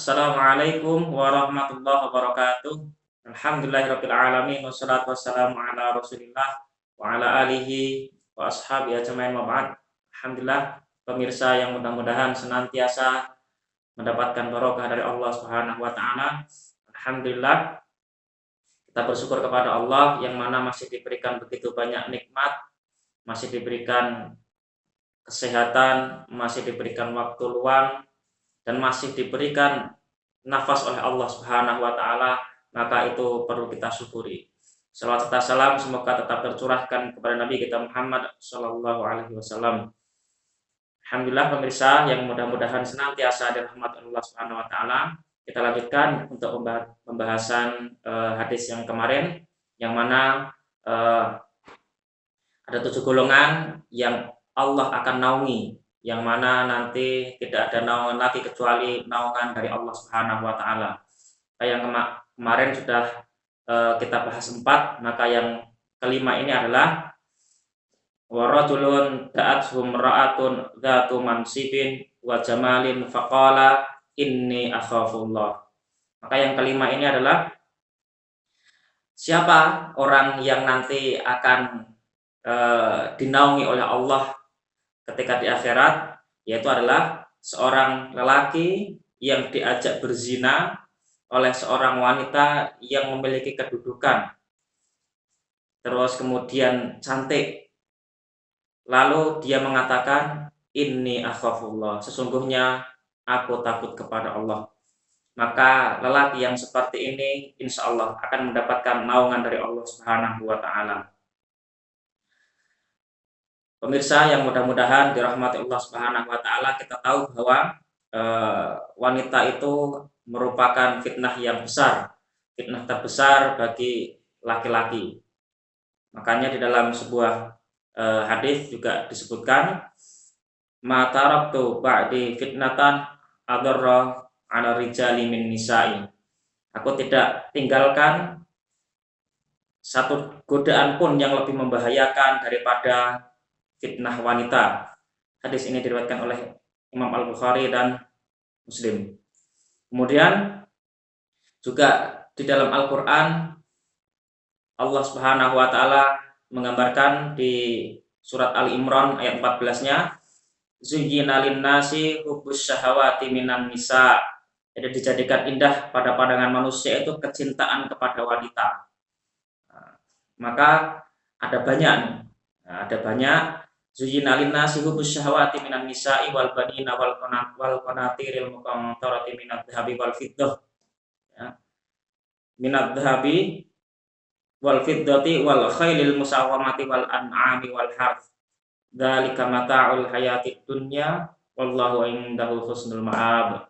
Assalamualaikum warahmatullahi wabarakatuh. Alhamdulillahirabbil alamin wassalatu wassalamu ala Rasulillah wa ala alihi wa ashabihi ajmain wa ba'd. Alhamdulillah pemirsa yang mudah-mudahan senantiasa mendapatkan barokah dari Allah Subhanahu wa taala. Alhamdulillah kita bersyukur kepada Allah yang mana masih diberikan begitu banyak nikmat, masih diberikan kesehatan, masih diberikan waktu luang, dan masih diberikan nafas oleh Allah Subhanahu wa taala, maka itu perlu kita syukuri. Salawat serta salam semoga tetap tercurahkan kepada Nabi kita Muhammad sallallahu alaihi wasallam. Alhamdulillah pemirsa yang mudah-mudahan senantiasa dirahmati Allah Subhanahu wa taala. Kita lanjutkan untuk pembahasan hadis yang kemarin, yang mana ada 7 golongan yang Allah akan naungi, yang mana nanti tidak ada naungan lagi kecuali naungan dari Allah Subhanahu wa taala. Yang kemarin sudah kita bahas 4, maka yang kelima ini adalah warajulun da'athum ra'atun dzatu mansibin wa jamalin faqala inni akhafullah. Maka yang kelima ini adalah siapa orang yang nanti akan dinaungi oleh Allah ketika di akhirat, yaitu adalah seorang lelaki yang diajak berzina oleh seorang wanita yang memiliki kedudukan, terus kemudian cantik, lalu dia mengatakan inni akhafullah, sesungguhnya aku takut kepada Allah. Maka lelaki yang seperti ini insya Allah akan mendapatkan naungan dari Allah Subhanahu wa taala. Pemirsa yang mudah-mudahan dirahmati Allah Subhanahu wa taala, kita tahu bahwa wanita itu merupakan fitnah yang besar, fitnah terbesar bagi laki-laki. Makanya di dalam sebuah hadis juga disebutkan, ma taraktu ba'di fitnatan adarra 'ala rijali min nisa'i. Aku tidak tinggalkan satu godaan pun yang lebih membahayakan daripada fitnah wanita. Hadis ini diriwayatkan oleh Imam Al-Bukhari dan Muslim. Kemudian juga di dalam Al-Qur'an Allah Subhanahu wa taala menggambarkan di surat Ali Imran ayat 14-nya, zuyyina lin-nasi hubbus syahawati minan nisa. Jadi dijadikan indah pada pandangan manusia itu kecintaan kepada wanita. Maka ada banyak nih. Ada banyak zuyyina lin-nasi hubbus syahawati minan nisa'i wal banina wal qanatiril muqantarati minadh dhahabi wal fiddah. Ya. Minadh dhahabi wal fiddati wal khailil musawwamati wal an'ami wal harth. Dzalika mata'ul hayatid dunya wallahu indahu husnul ma'ab.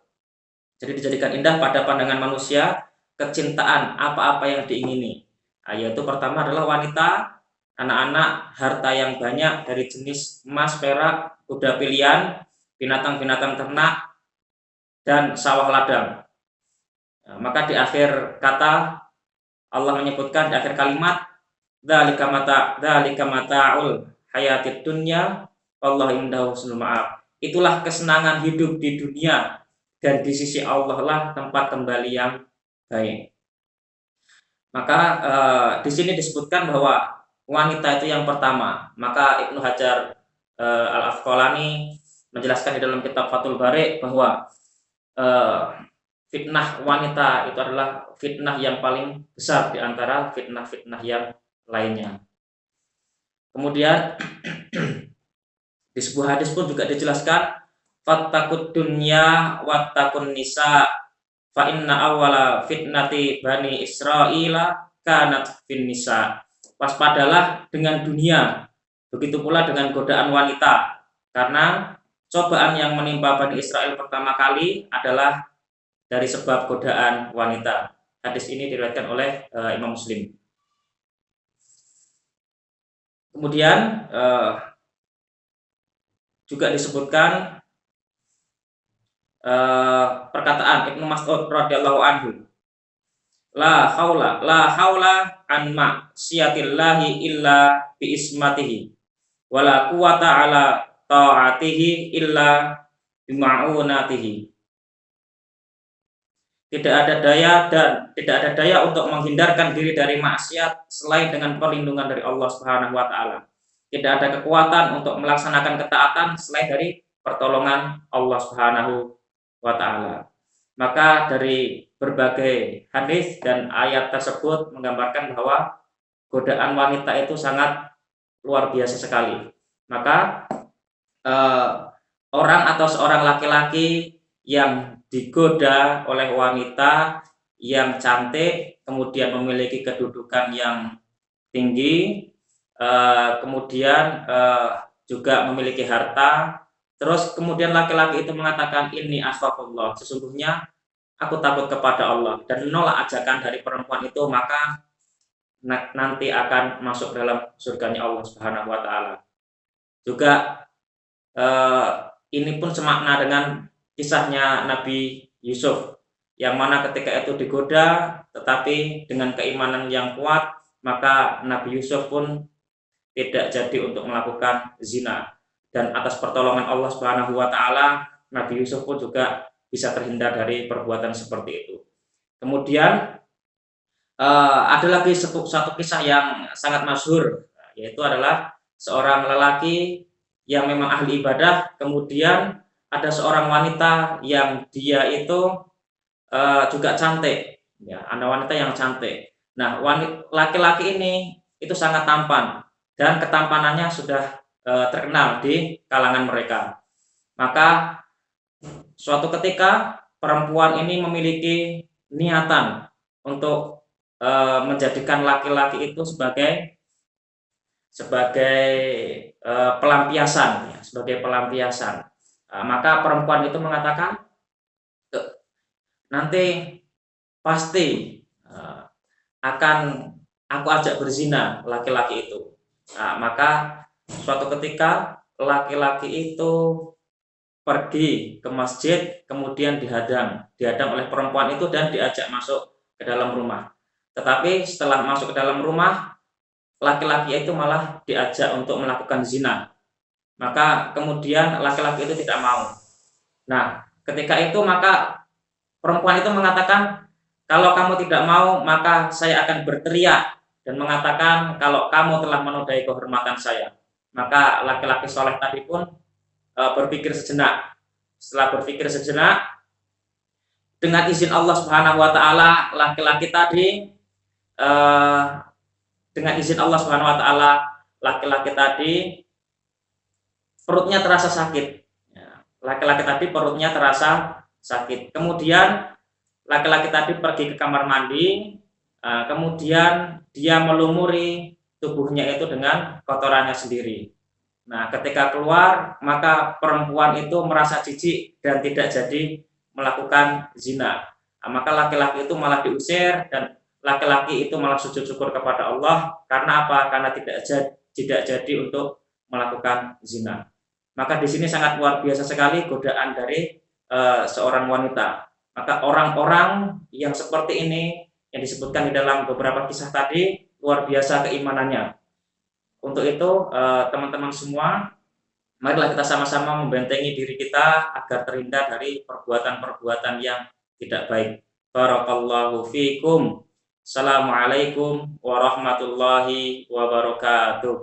Jadi dijadikan indah pada pandangan manusia kecintaan apa-apa yang diingini. Yaitu pertama adalah wanita, anak-anak, harta yang banyak dari jenis emas, perak, kuda pilihan, binatang-binatang ternak, dan sawah ladang. Maka di akhir kata Allah menyebutkan, di akhir kalimat, dzalika mata'ul hayatid dunya wallahu indahu husnul ma'ab. Itulah kesenangan hidup di dunia, dan di sisi Allah lah tempat kembali yang baik. Maka di sini disebutkan bahwa wanita itu yang pertama. Maka Ibnu Hajar Al-Asqalani menjelaskan di dalam kitab Fathul Bari bahwa fitnah wanita itu adalah fitnah yang paling besar di antara fitnah-fitnah yang lainnya. Kemudian di sebuah hadis pun juga dijelaskan, fattaqud dunya wattaqun nisa fa inna awwala fitnati bani Israila kanat fin nisa. Waspadalah dengan dunia, begitu pula dengan godaan wanita, karena cobaan yang menimpa Bani Israel pertama kali adalah dari sebab godaan wanita. Hadis ini diriwayatkan oleh Imam Muslim. Kemudian juga disebutkan perkataan Ibnu Mas'ud radhiyallahu anhu, la haula an ma'siyatillahi illa bi ismatihi wala quwata ala ta'atihi illa bi ma'unatihi. tidak ada daya dan tidak ada daya untuk menghindarkan diri dari maksiat selain dengan perlindungan dari Allah Subhanahu wa taala. Tidak ada kekuatan untuk melaksanakan ketaatan selain dari pertolongan Allah Subhanahu wa taala. Maka dari berbagai hadis dan ayat tersebut menggambarkan bahwa godaan wanita itu sangat luar biasa sekali. Maka eh, orang atau seorang laki-laki yang digoda oleh wanita yang cantik, kemudian memiliki kedudukan yang tinggi, kemudian juga memiliki harta, terus kemudian laki-laki itu mengatakan ini astaghfirullah, sesungguhnya aku takut kepada Allah, dan menolak ajakan dari perempuan itu, maka nanti akan masuk dalam surganya Allah Subhanahu wa taala. Juga ini pun semakna dengan kisahnya Nabi Yusuf, yang mana ketika itu digoda tetapi dengan keimanan yang kuat, maka Nabi Yusuf pun tidak jadi untuk melakukan zina, dan atas pertolongan Allah Subhanahu wa taala Nabi Yusuf pun juga bisa terhindar dari perbuatan seperti itu. Kemudian ada lagi satu kisah yang sangat masyhur, yaitu adalah seorang lelaki yang memang ahli ibadah, kemudian ada seorang wanita yang dia itu juga cantik, ya, ada wanita yang cantik. Nah, laki-laki ini itu sangat tampan dan ketampanannya sudah terkenal di kalangan mereka. Maka suatu ketika perempuan ini memiliki niatan untuk menjadikan laki-laki itu sebagai pelampiasan, ya, sebagai pelampiasan. Maka perempuan itu mengatakan, nanti pasti akan aku ajak berzina laki-laki itu. Maka suatu ketika laki-laki itu pergi ke masjid, kemudian dihadang oleh perempuan itu dan diajak masuk ke dalam rumah. Tetapi setelah masuk ke dalam rumah, laki-laki itu malah diajak untuk melakukan zina. Maka kemudian laki-laki itu tidak mau. Nah, ketika itu maka perempuan itu mengatakan, kalau kamu tidak mau, maka saya akan berteriak dan mengatakan kalau kamu telah menodai kehormatan saya. Maka laki-laki soleh tadi pun berpikir sejenak. Setelah berpikir sejenak, dengan izin Allah Subhanahu wa taala, laki-laki tadi dengan izin Allah Subhanahu wa taala, laki-laki tadi perutnya terasa sakit. Laki-laki tadi perutnya terasa sakit. Kemudian laki-laki tadi pergi ke kamar mandi, kemudian dia melumuri tubuhnya itu dengan kotorannya sendiri. Nah, ketika keluar, maka perempuan itu merasa jijik dan tidak jadi melakukan zina. Maka laki-laki itu malah diusir dan laki-laki itu malah sujud syukur kepada Allah. Karena apa? Karena tidak jadi untuk melakukan zina. Maka di sini sangat luar biasa sekali godaan dari seorang wanita. Maka orang-orang yang seperti ini yang disebutkan di dalam beberapa kisah tadi luar biasa keimanannya. Untuk itu teman-teman semua, marilah kita sama-sama membentengi diri kita agar terhindar dari perbuatan-perbuatan yang tidak baik. Barakallahu fiikum. Assalamualaikum warahmatullahi wabarakatuh.